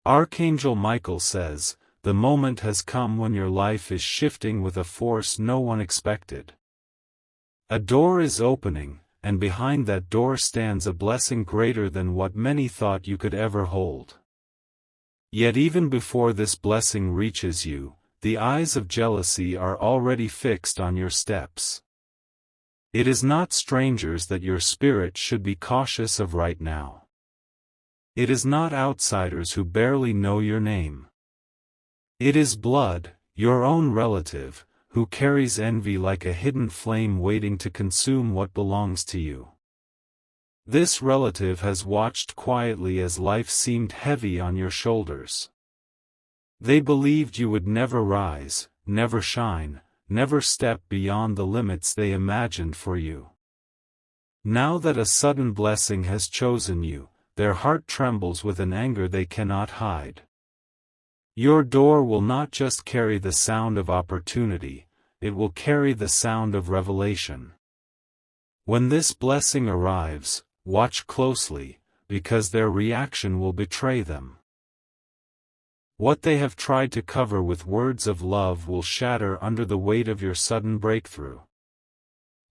Archangel Michael says, the moment has come when your life is shifting with a force no one expected. A door is opening, and behind that door stands a blessing greater than what many thought you could ever hold. Yet even before this blessing reaches you, the eyes of jealousy are already fixed on your steps. It is not strangers that your spirit should be cautious of right now. It is not outsiders who barely know your name. It is blood, your own relative, who carries envy like a hidden flame waiting to consume what belongs to you. This relative has watched quietly as life seemed heavy on your shoulders. They believed you would never rise, never shine, never step beyond the limits they imagined for you. Now that a sudden blessing has chosen you, their heart trembles with an anger they cannot hide. Your door will not just carry the sound of opportunity, it will carry the sound of revelation. When this blessing arrives, watch closely, because their reaction will betray them. What they have tried to cover with words of love will shatter under the weight of your sudden breakthrough.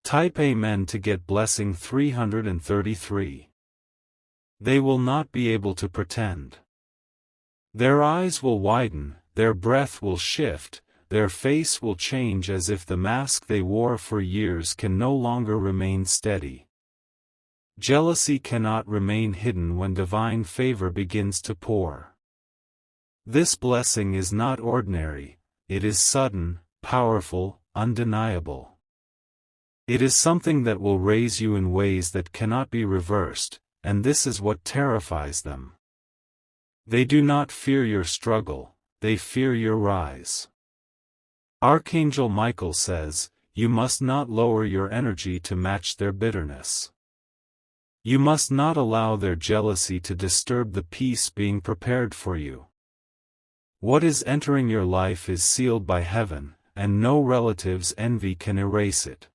Type Amen to get blessing 333. They will not be able to pretend. Their eyes will widen, their breath will shift, their face will change as if the mask they wore for years can no longer remain steady. Jealousy cannot remain hidden when divine favor begins to pour. This blessing is not ordinary, it is sudden, powerful, undeniable. It is something that will raise you in ways that cannot be reversed, and this is what terrifies them. They do not fear your struggle, they fear your rise. Archangel Michael says, you must not lower your energy to match their bitterness. You must not allow their jealousy to disturb the peace being prepared for you. What is entering your life is sealed by heaven, and no relative's envy can erase it.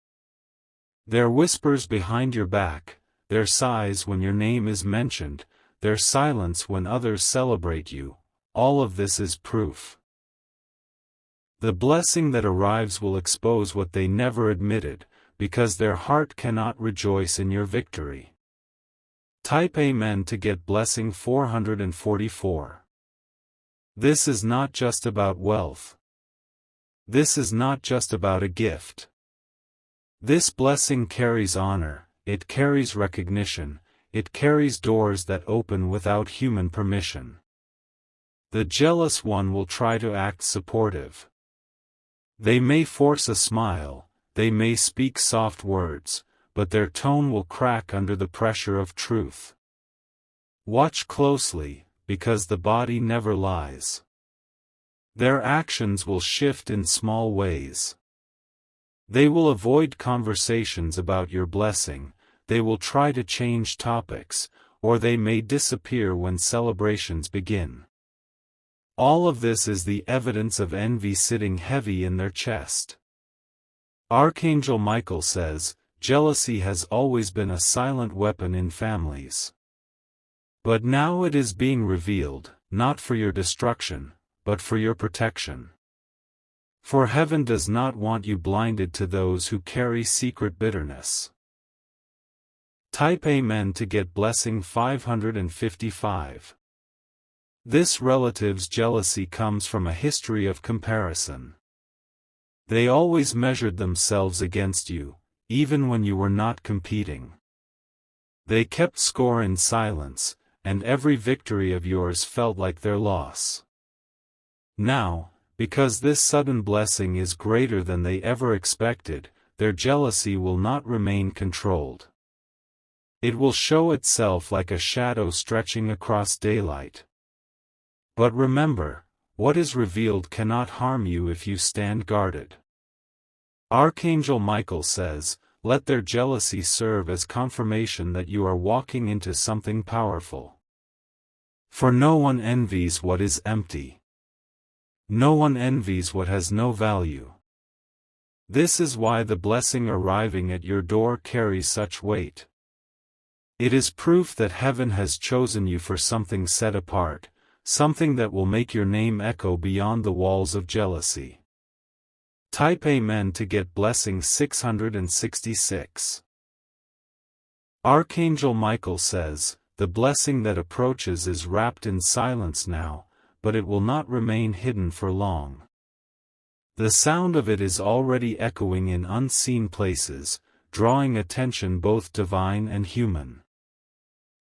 Their whispers behind your back, their sighs when your name is mentioned, their silence when others celebrate you, all of this is proof. The blessing that arrives will expose what they never admitted, because their heart cannot rejoice in your victory. Type Amen to get blessing 444. This is not just about wealth. This is not just about a gift. This blessing carries honor, it carries recognition, it carries doors that open without human permission. The jealous one will try to act supportive. They may force a smile, they may speak soft words, but their tone will crack under the pressure of truth. Watch closely, because the body never lies. Their actions will shift in small ways. They will avoid conversations about your blessing, they will try to change topics, or they may disappear when celebrations begin. All of this is the evidence of envy sitting heavy in their chest. Archangel Michael says, jealousy has always been a silent weapon in families. But now it is being revealed, not for your destruction, but for your protection. For heaven does not want you blinded to those who carry secret bitterness. Type Amen to get blessing 555. This relative's jealousy comes from a history of comparison. They always measured themselves against you, even when you were not competing. They kept score in silence, and every victory of yours felt like their loss. Now, because this sudden blessing is greater than they ever expected, their jealousy will not remain controlled. It will show itself like a shadow stretching across daylight. But remember, what is revealed cannot harm you if you stand guarded. Archangel Michael says, let their jealousy serve as confirmation that you are walking into something powerful. For no one envies what is empty. No one envies what has no value. This is why the blessing arriving at your door carries such weight. It is proof that heaven has chosen you for something set apart, something that will make your name echo beyond the walls of jealousy. Type Amen to get blessing 666. Archangel Michael says, "The blessing that approaches is wrapped in silence now, but it will not remain hidden for long. The sound of it is already echoing in unseen places, drawing attention both divine and human.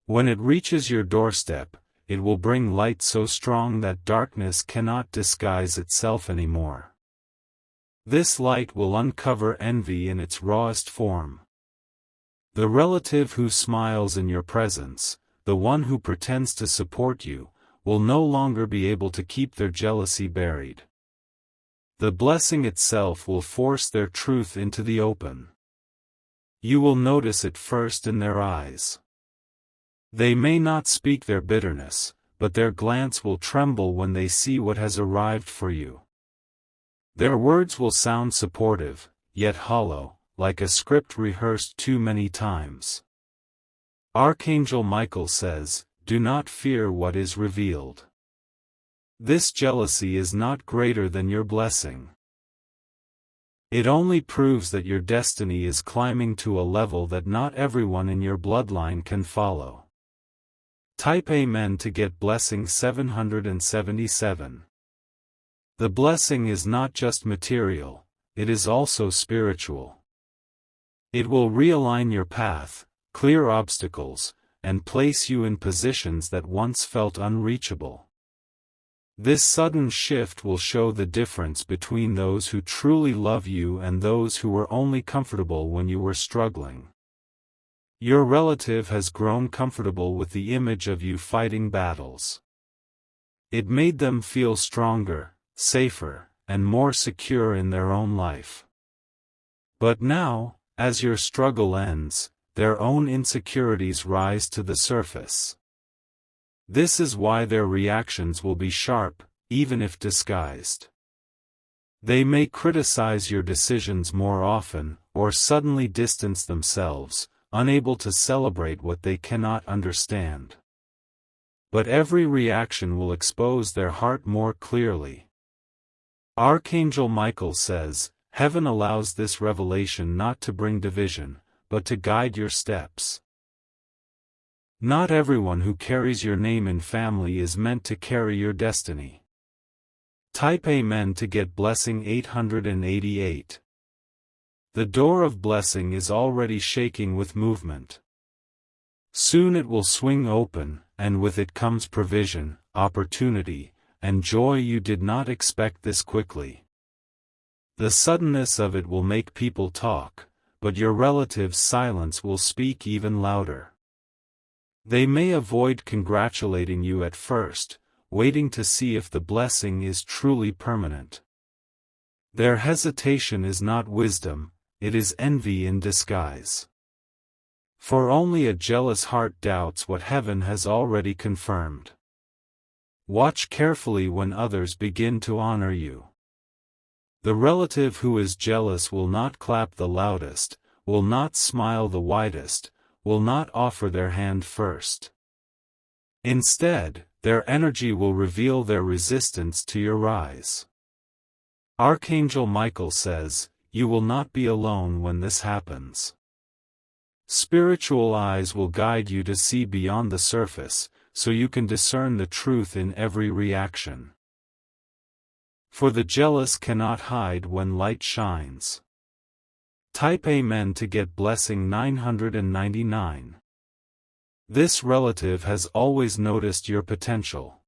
When it reaches your doorstep, it will bring light so strong that darkness cannot disguise itself anymore. This light will uncover envy in its rawest form. The relative who smiles in your presence, the one who pretends to support you, will no longer be able to keep their jealousy buried. The blessing itself will force their truth into the open. You will notice it first in their eyes. They may not speak their bitterness, but their glance will tremble when they see what has arrived for you. Their words will sound supportive, yet hollow, like a script rehearsed too many times. Archangel Michael says, "Do not fear what is revealed. This jealousy is not greater than your blessing. It only proves that your destiny is climbing to a level that not everyone in your bloodline can follow." Type Amen to get blessing 777. The blessing is not just material, it is also spiritual. It will realign your path, clear obstacles, and place you in positions that once felt unreachable. This sudden shift will show the difference between those who truly love you and those who were only comfortable when you were struggling. Your relative has grown comfortable with the image of you fighting battles. It made them feel stronger, safer, and more secure in their own life. But now, as your struggle ends, their own insecurities rise to the surface. This is why their reactions will be sharp, even if disguised. They may criticize your decisions more often, or suddenly distance themselves, unable to celebrate what they cannot understand. But every reaction will expose their heart more clearly. Archangel Michael says, "Heaven allows this revelation not to bring division, but to guide your steps." Not everyone who carries your name in family is meant to carry your destiny. Type Amen to get blessing 888. The door of blessing is already shaking with movement. Soon it will swing open, and with it comes provision, opportunity, and joy you did not expect this quickly. The suddenness of it will make people talk, but your relative's silence will speak even louder. They may avoid congratulating you at first, waiting to see if the blessing is truly permanent. Their hesitation is not wisdom, it is envy in disguise. For only a jealous heart doubts what heaven has already confirmed. Watch carefully when others begin to honor you. The relative who is jealous will not clap the loudest, will not smile the widest, will not offer their hand first. Instead, their energy will reveal their resistance to your rise. Archangel Michael says, "You will not be alone when this happens." Spiritual eyes will guide you to see beyond the surface, so you can discern the truth in every reaction. For the jealous cannot hide when light shines. Type Amen to get blessing 999. This relative has always noticed your potential.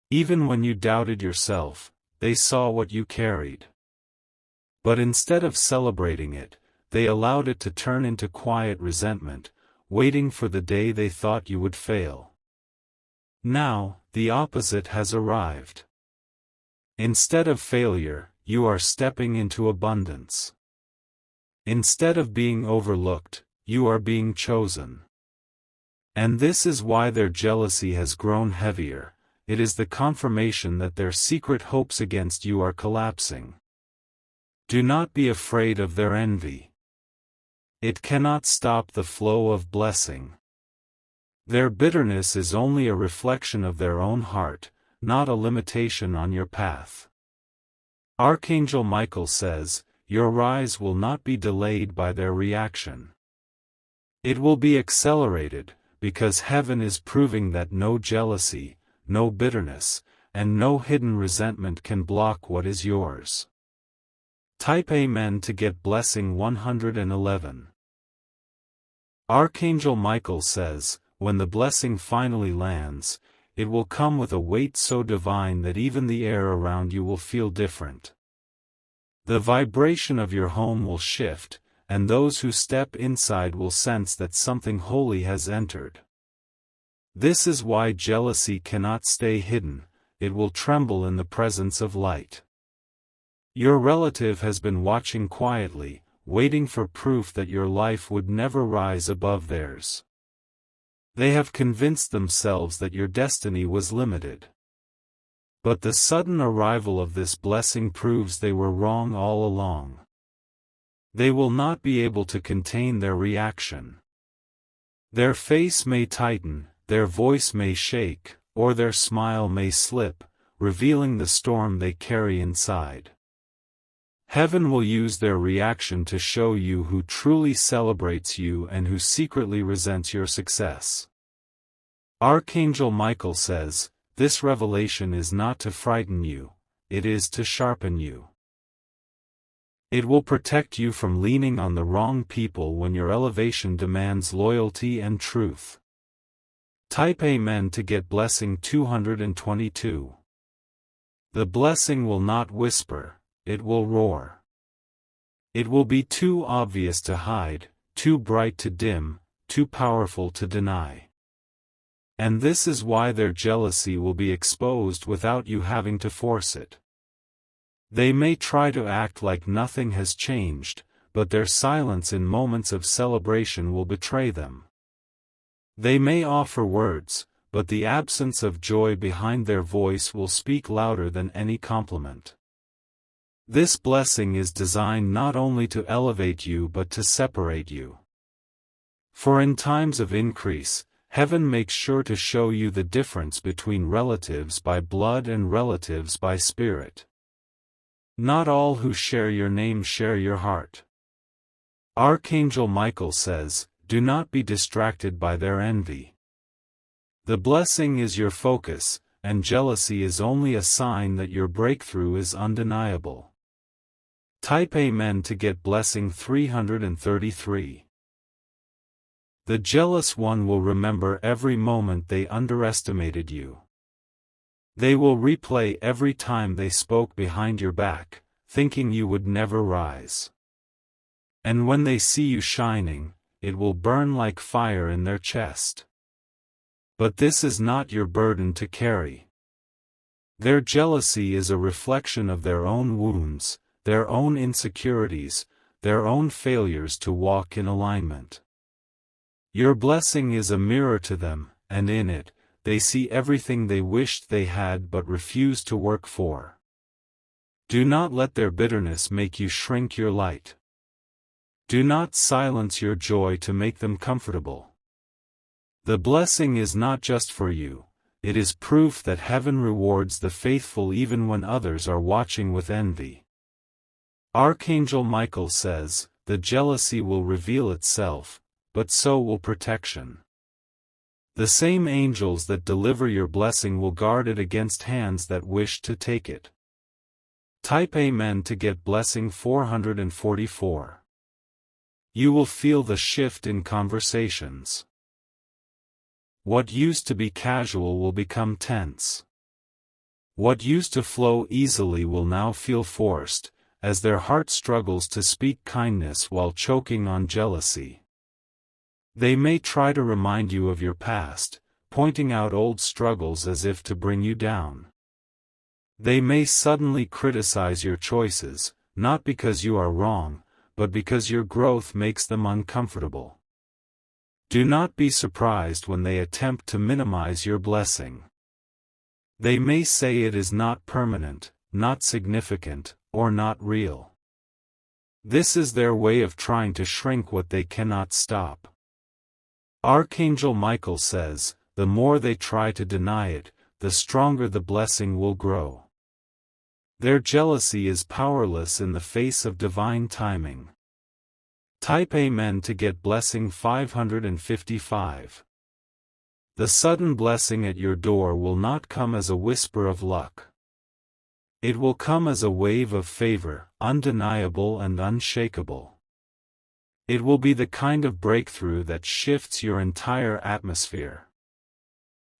Even when you doubted yourself, they saw what you carried. But instead of celebrating it, they allowed it to turn into quiet resentment, waiting for the day they thought you would fail. Now, the opposite has arrived. Instead of failure, you are stepping into abundance. Instead of being overlooked, you are being chosen. And this is why their jealousy has grown heavier, it is the confirmation that their secret hopes against you are collapsing. Do not be afraid of their envy. It cannot stop the flow of blessing. Their bitterness is only a reflection of their own heart, not a limitation on your path. Archangel Michael says, your rise will not be delayed by their reaction. It will be accelerated, because heaven is proving that no jealousy, no bitterness, and no hidden resentment can block what is yours. Type Amen to get blessing 111. Archangel Michael says, when the blessing finally lands, it will come with a weight so divine that even the air around you will feel different. The vibration of your home will shift, and those who step inside will sense that something holy has entered. This is why jealousy cannot stay hidden, it will tremble in the presence of light. Your relative has been watching quietly, waiting for proof that your life would never rise above theirs. They have convinced themselves that your destiny was limited. But the sudden arrival of this blessing proves they were wrong all along. They will not be able to contain their reaction. Their face may tighten, their voice may shake, or their smile may slip, revealing the storm they carry inside. Heaven will use their reaction to show you who truly celebrates you and who secretly resents your success. Archangel Michael says, this revelation is not to frighten you, it is to sharpen you. It will protect you from leaning on the wrong people when your elevation demands loyalty and truth. Type Amen to get blessing 222. The blessing will not whisper, it will roar. It will be too obvious to hide, too bright to dim, too powerful to deny. And this is why their jealousy will be exposed without you having to force it. They may try to act like nothing has changed, but their silence in moments of celebration will betray them. They may offer words, but the absence of joy behind their voice will speak louder than any compliment. This blessing is designed not only to elevate you but to separate you. For in times of increase, heaven makes sure to show you the difference between relatives by blood and relatives by spirit. Not all who share your name share your heart. Archangel Michael says, do not be distracted by their envy. The blessing is your focus, and jealousy is only a sign that your breakthrough is undeniable. Type Amen to get blessing 333. The jealous one will remember every moment they underestimated you. They will replay every time they spoke behind your back, thinking you would never rise. And when they see you shining, it will burn like fire in their chest. But this is not your burden to carry. Their jealousy is a reflection of their own wounds, their own insecurities, their own failures to walk in alignment. Your blessing is a mirror to them, and in it, they see everything they wished they had but refused to work for. Do not let their bitterness make you shrink your light. Do not silence your joy to make them comfortable. The blessing is not just for you, it is proof that heaven rewards the faithful even when others are watching with envy. Archangel Michael says, the jealousy will reveal itself, but so will protection. The same angels that deliver your blessing will guard it against hands that wish to take it. Type Amen to get blessing 444. You will feel the shift in conversations. What used to be casual will become tense. What used to flow easily will now feel forced, as their heart struggles to speak kindness while choking on jealousy. They may try to remind you of your past, pointing out old struggles as if to bring you down. They may suddenly criticize your choices, not because you are wrong, but because your growth makes them uncomfortable. Do not be surprised when they attempt to minimize your blessing. They may say it is not permanent, not significant, or not real. This is their way of trying to shrink what they cannot stop. Archangel Michael says, the more they try to deny it, the stronger the blessing will grow. Their jealousy is powerless in the face of divine timing. Type Amen to get blessing 555. The sudden blessing at your door will not come as a whisper of luck. It will come as a wave of favor, undeniable and unshakable. It will be the kind of breakthrough that shifts your entire atmosphere.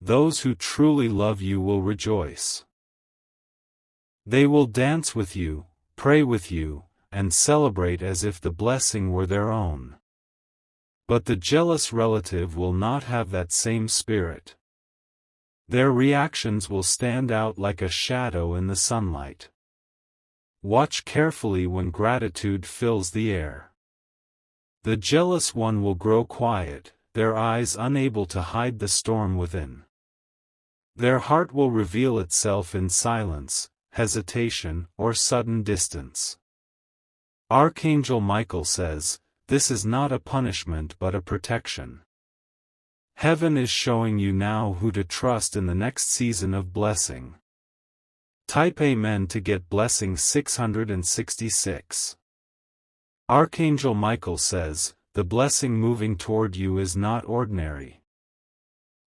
Those who truly love you will rejoice. They will dance with you, pray with you, and celebrate as if the blessing were their own. But the jealous relative will not have that same spirit. Their reactions will stand out like a shadow in the sunlight. Watch carefully when gratitude fills the air. The jealous one will grow quiet, their eyes unable to hide the storm within. Their heart will reveal itself in silence, hesitation, or sudden distance. Archangel Michael says, this is not a punishment but a protection. Heaven is showing you now who to trust in the next season of blessing. Type Amen to get blessing 666. Archangel Michael says, the blessing moving toward you is not ordinary.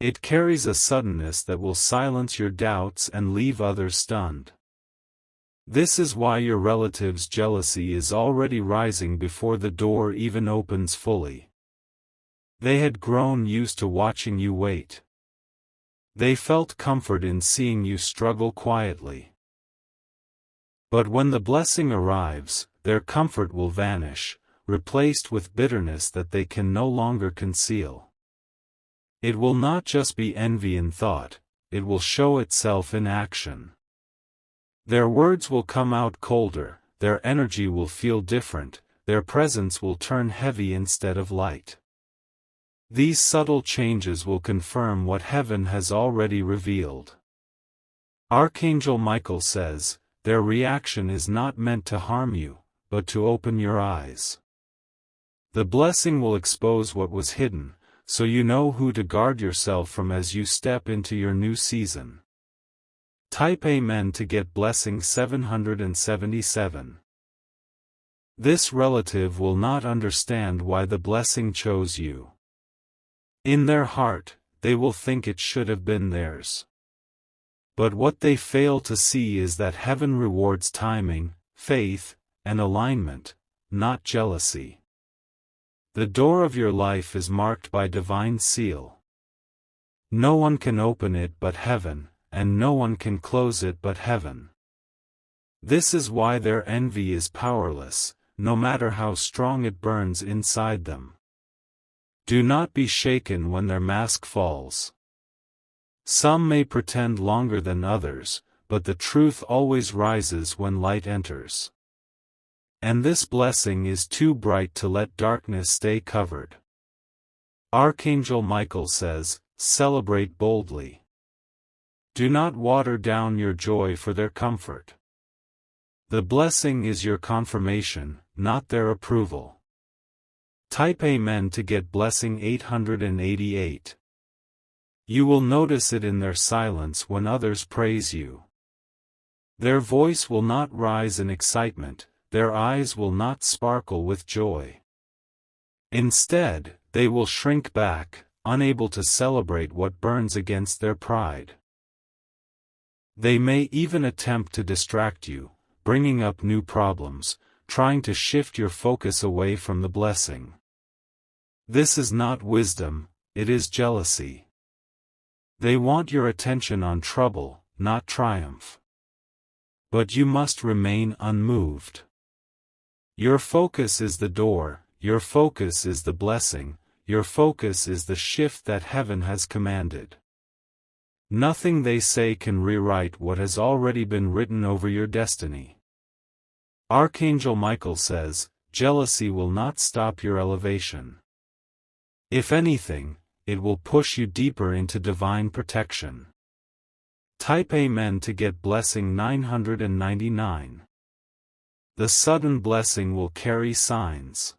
It carries a suddenness that will silence your doubts and leave others stunned. This is why your relative's jealousy is already rising before the door even opens fully. They had grown used to watching you wait. They felt comfort in seeing you struggle quietly. But when the blessing arrives, their comfort will vanish, replaced with bitterness that they can no longer conceal. It will not just be envy in thought, it will show itself in action. Their words will come out colder, their energy will feel different, their presence will turn heavy instead of light. These subtle changes will confirm what heaven has already revealed. Archangel Michael says, their reaction is not meant to harm you, but to open your eyes. The blessing will expose what was hidden, so you know who to guard yourself from as you step into your new season. Type Amen to get blessing 777. This relative will not understand why the blessing chose you. In their heart, they will think it should have been theirs. But what they fail to see is that heaven rewards timing, faith, and alignment, not jealousy. The door of your life is marked by divine seal. No one can open it but heaven, and no one can close it but heaven. This is why their envy is powerless, no matter how strong it burns inside them. Do not be shaken when their mask falls. Some may pretend longer than others, but the truth always rises when light enters. And this blessing is too bright to let darkness stay covered. Archangel Michael says, celebrate boldly. Do not water down your joy for their comfort. The blessing is your confirmation, not their approval. Type Amen to get blessing 888. You will notice it in their silence when others praise you. Their voice will not rise in excitement, their eyes will not sparkle with joy. Instead, they will shrink back, unable to celebrate what burns against their pride. They may even attempt to distract you, bringing up new problems, trying to shift your focus away from the blessing. This is not wisdom, it is jealousy. They want your attention on trouble, not triumph. But you must remain unmoved. Your focus is the door, your focus is the blessing, your focus is the shift that heaven has commanded. Nothing they say can rewrite what has already been written over your destiny. Archangel Michael says, jealousy will not stop your elevation. If anything, it will push you deeper into divine protection. Type Amen to get blessing 999. The sudden blessing will carry signs.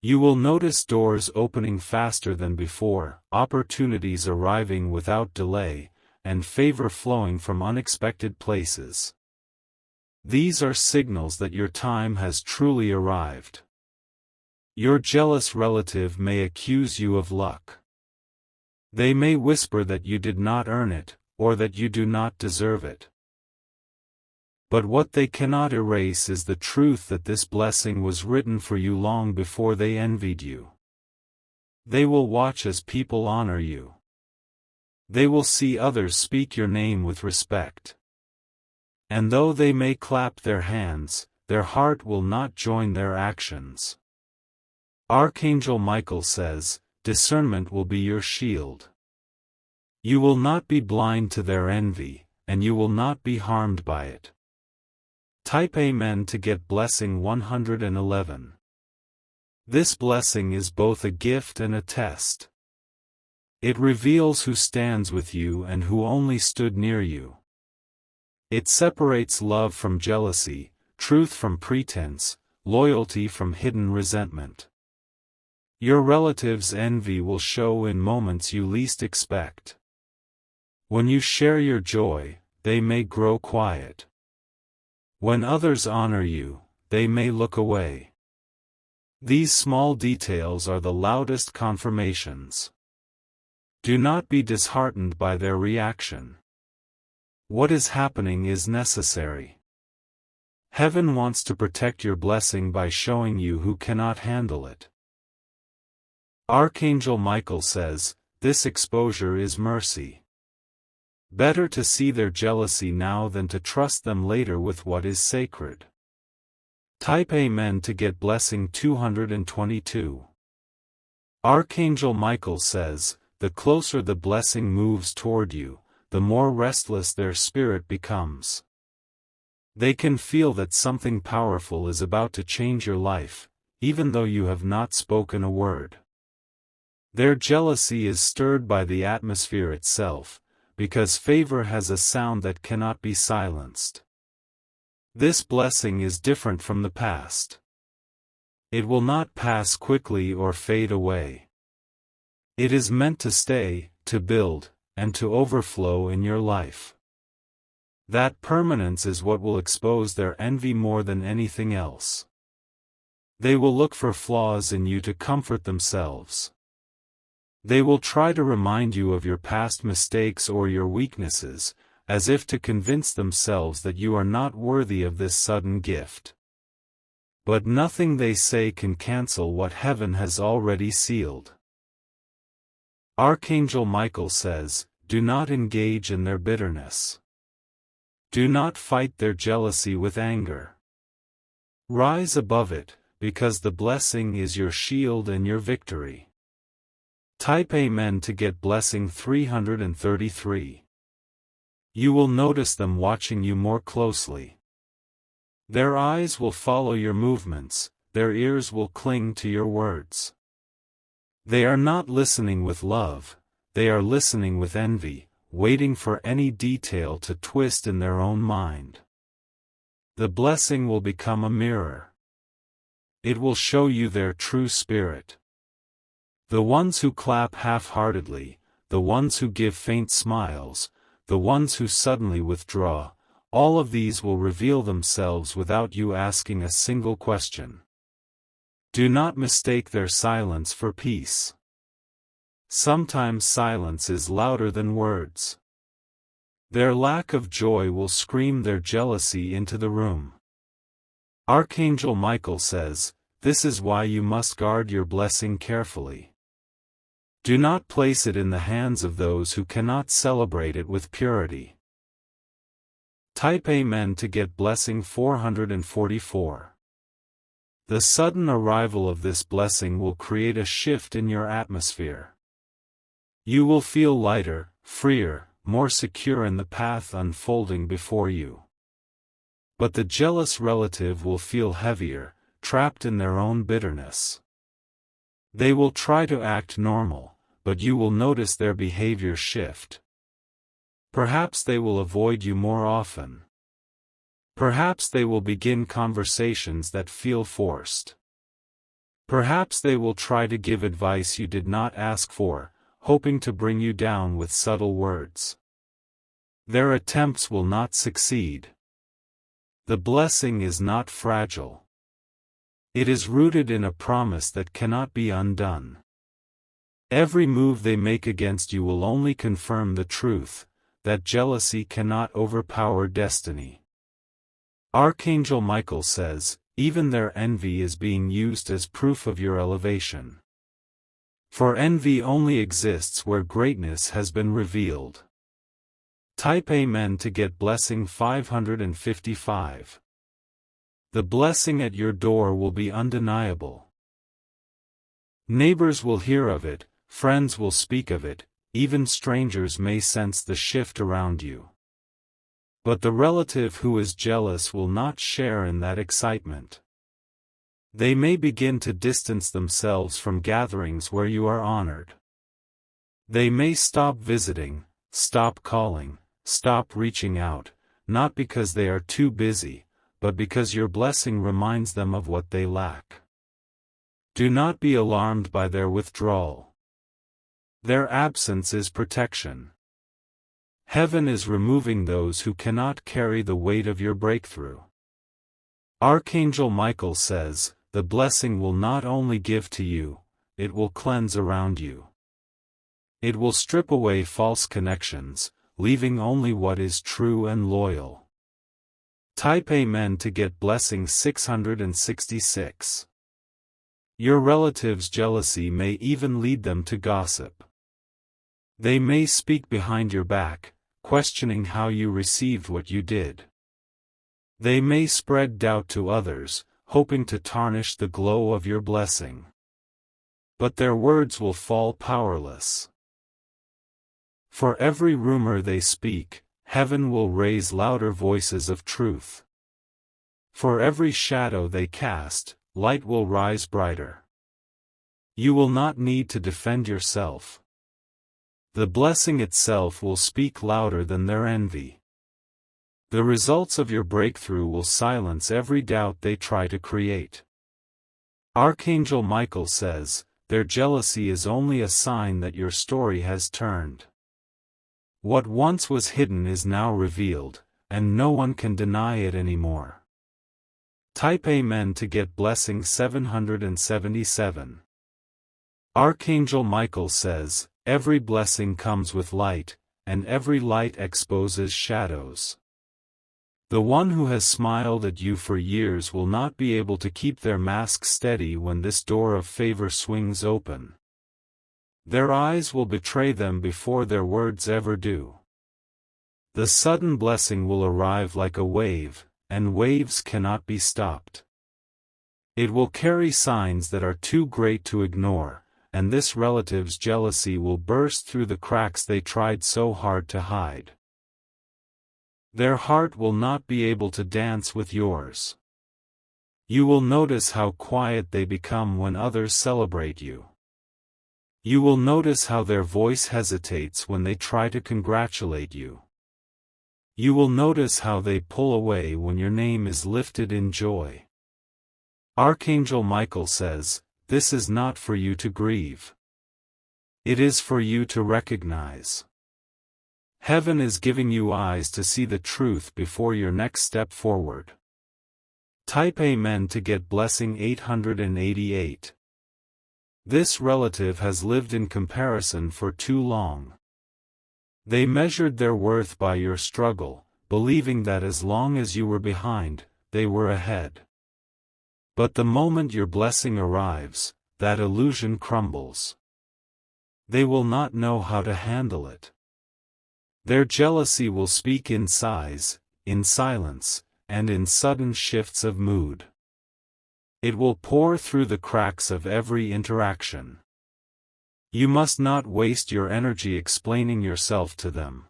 You will notice doors opening faster than before, opportunities arriving without delay, and favor flowing from unexpected places. These are signals that your time has truly arrived. Your jealous relative may accuse you of luck. They may whisper that you did not earn it, or that you do not deserve it. But what they cannot erase is the truth that this blessing was written for you long before they envied you. They will watch as people honor you. They will see others speak your name with respect. And though they may clap their hands, their heart will not join their actions. Archangel Michael says, discernment will be your shield. You will not be blind to their envy, and you will not be harmed by it. Type Amen to get blessing 111. This blessing is both a gift and a test. It reveals who stands with you and who only stood near you. It separates love from jealousy, truth from pretense, loyalty from hidden resentment. Your relatives' envy will show in moments you least expect. When you share your joy, they may grow quiet. When others honor you, they may look away. These small details are the loudest confirmations. Do not be disheartened by their reaction. What is happening is necessary. Heaven wants to protect your blessing by showing you who cannot handle it. Archangel Michael says, this exposure is mercy. Better to see their jealousy now than to trust them later with what is sacred. Type Amen to get blessing 222. Archangel Michael says, the closer the blessing moves toward you, the more restless their spirit becomes. They can feel that something powerful is about to change your life, even though you have not spoken a word. Their jealousy is stirred by the atmosphere itself, because favor has a sound that cannot be silenced. This blessing is different from the past. It will not pass quickly or fade away. It is meant to stay, to build, and to overflow in your life. That permanence is what will expose their envy more than anything else. They will look for flaws in you to comfort themselves. They will try to remind you of your past mistakes or your weaknesses, as if to convince themselves that you are not worthy of this sudden gift. But nothing they say can cancel what heaven has already sealed. Archangel Michael says, do not engage in their bitterness. Do not fight their jealousy with anger. Rise above it, because the blessing is your shield and your victory. Type Amen to get blessing 333. You will notice them watching you more closely. Their eyes will follow your movements, their ears will cling to your words. They are not listening with love, they are listening with envy, waiting for any detail to twist in their own mind. The blessing will become a mirror. It will show you their true spirit. The ones who clap half-heartedly, the ones who give faint smiles, the ones who suddenly withdraw, all of these will reveal themselves without you asking a single question. Do not mistake their silence for peace. Sometimes silence is louder than words. Their lack of joy will scream their jealousy into the room. Archangel Michael says, this is why you must guard your blessing carefully. Do not place it in the hands of those who cannot celebrate it with purity. Type Amen to get blessing 444. The sudden arrival of this blessing will create a shift in your atmosphere. You will feel lighter, freer, more secure in the path unfolding before you. But the jealous relative will feel heavier, trapped in their own bitterness. They will try to act normal, but you will notice their behavior shift. Perhaps they will avoid you more often. Perhaps they will begin conversations that feel forced. Perhaps they will try to give advice you did not ask for, hoping to bring you down with subtle words. Their attempts will not succeed. The blessing is not fragile. It is rooted in a promise that cannot be undone. Every move they make against you will only confirm the truth, that jealousy cannot overpower destiny. Archangel Michael says, even their envy is being used as proof of your elevation. For envy only exists where greatness has been revealed. Type Amen to get blessing 555. The blessing at your door will be undeniable. Neighbors will hear of it, friends will speak of it, even strangers may sense the shift around you. But the relative who is jealous will not share in that excitement. They may begin to distance themselves from gatherings where you are honored. They may stop visiting, stop calling, stop reaching out, not because they are too busy, but because your blessing reminds them of what they lack. Do not be alarmed by their withdrawal. Their absence is protection. Heaven is removing those who cannot carry the weight of your breakthrough. Archangel Michael says, the blessing will not only give to you, it will cleanse around you. It will strip away false connections, leaving only what is true and loyal. Type Amen to get blessing 666. Your relatives' jealousy may even lead them to gossip. They may speak behind your back, questioning how you received what you did. They may spread doubt to others, hoping to tarnish the glow of your blessing. But their words will fall powerless. For every rumor they speak, heaven will raise louder voices of truth. For every shadow they cast, light will rise brighter. You will not need to defend yourself. The blessing itself will speak louder than their envy. The results of your breakthrough will silence every doubt they try to create. Archangel Michael says, their jealousy is only a sign that your story has turned. What once was hidden is now revealed, and no one can deny it anymore. Type Amen to get blessing 777. Archangel Michael says, every blessing comes with light, and every light exposes shadows. The one who has smiled at you for years will not be able to keep their mask steady when this door of favor swings open. Their eyes will betray them before their words ever do. The sudden blessing will arrive like a wave, and waves cannot be stopped. It will carry signs that are too great to ignore, and this relative's jealousy will burst through the cracks they tried so hard to hide. Their heart will not be able to dance with yours. You will notice how quiet they become when others celebrate you. You will notice how their voice hesitates when they try to congratulate you. You will notice how they pull away when your name is lifted in joy. Archangel Michael says, this is not for you to grieve. It is for you to recognize. Heaven is giving you eyes to see the truth before your next step forward. Type Amen to get blessing 888. This relative has lived in comparison for too long. They measured their worth by your struggle, believing that as long as you were behind, they were ahead. But the moment your blessing arrives, that illusion crumbles. They will not know how to handle it. Their jealousy will speak in sighs, in silence, and in sudden shifts of mood. It will pour through the cracks of every interaction. You must not waste your energy explaining yourself to them.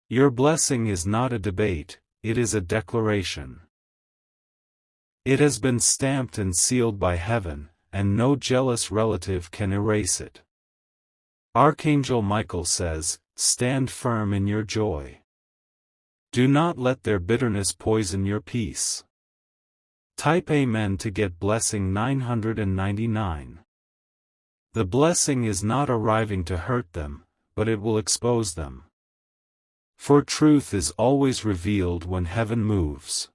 Your blessing is not a debate, it is a declaration. It has been stamped and sealed by heaven, and no jealous relative can erase it. Archangel Michael says, stand firm in your joy. Do not let their bitterness poison your peace. Type Amen to get blessing 999. The blessing is not arriving to hurt them, but it will expose them. For truth is always revealed when heaven moves.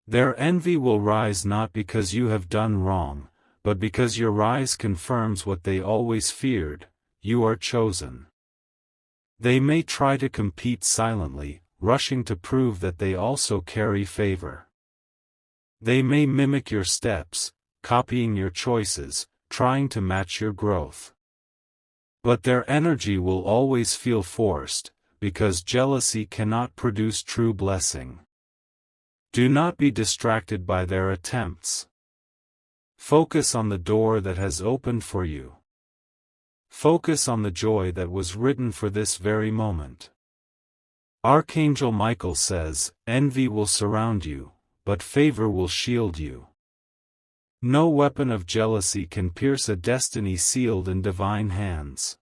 Their envy will rise not because you have done wrong, but because your rise confirms what they always feared: you are chosen. They may try to compete silently, rushing to prove that they also carry favor. They may mimic your steps, copying your choices, trying to match your growth. But their energy will always feel forced, because jealousy cannot produce true blessing. Do not be distracted by their attempts. Focus on the door that has opened for you. Focus on the joy that was written for this very moment. Archangel Michael says, "Envy will surround you, but favor will shield you." No weapon of jealousy can pierce a destiny sealed in divine hands.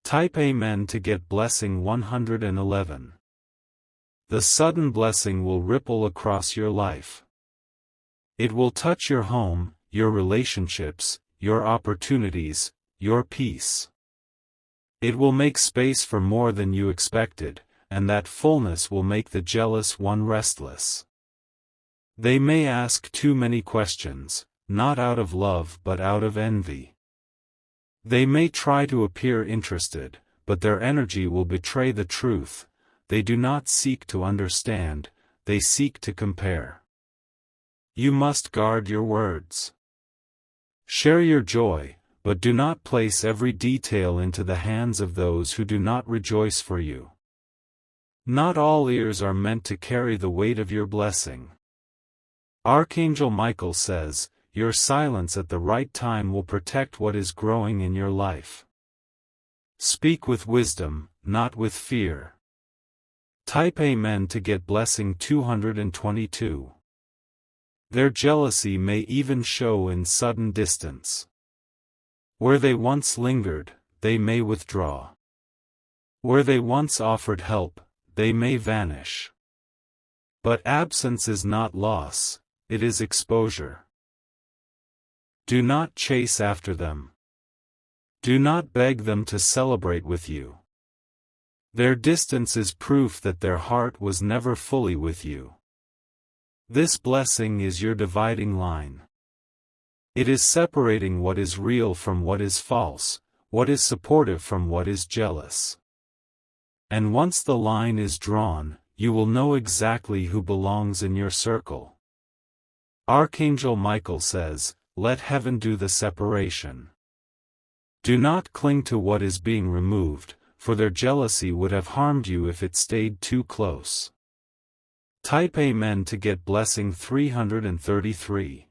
Type Amen to get blessing 111. The sudden blessing will ripple across your life. It will touch your home, your relationships, your opportunities, your peace. It will make space for more than you expected, and that fullness will make the jealous one restless. They may ask too many questions, not out of love but out of envy. They may try to appear interested, but their energy will betray the truth. They do not seek to understand, they seek to compare. You must guard your words. Share your joy, but do not place every detail into the hands of those who do not rejoice for you. Not all ears are meant to carry the weight of your blessing. Archangel Michael says, your silence at the right time will protect what is growing in your life. Speak with wisdom, not with fear. Type Amen to get blessing 222. Their jealousy may even show in sudden distance. Where they once lingered, they may withdraw. Where they once offered help, they may vanish. But absence is not loss, it is exposure. Do not chase after them. Do not beg them to celebrate with you. Their distance is proof that their heart was never fully with you. This blessing is your dividing line. It is separating what is real from what is false, what is supportive from what is jealous. And once the line is drawn, you will know exactly who belongs in your circle. Archangel Michael says, let heaven do the separation. Do not cling to what is being removed, for their jealousy would have harmed you if it stayed too close. Type Amen to get blessing 333.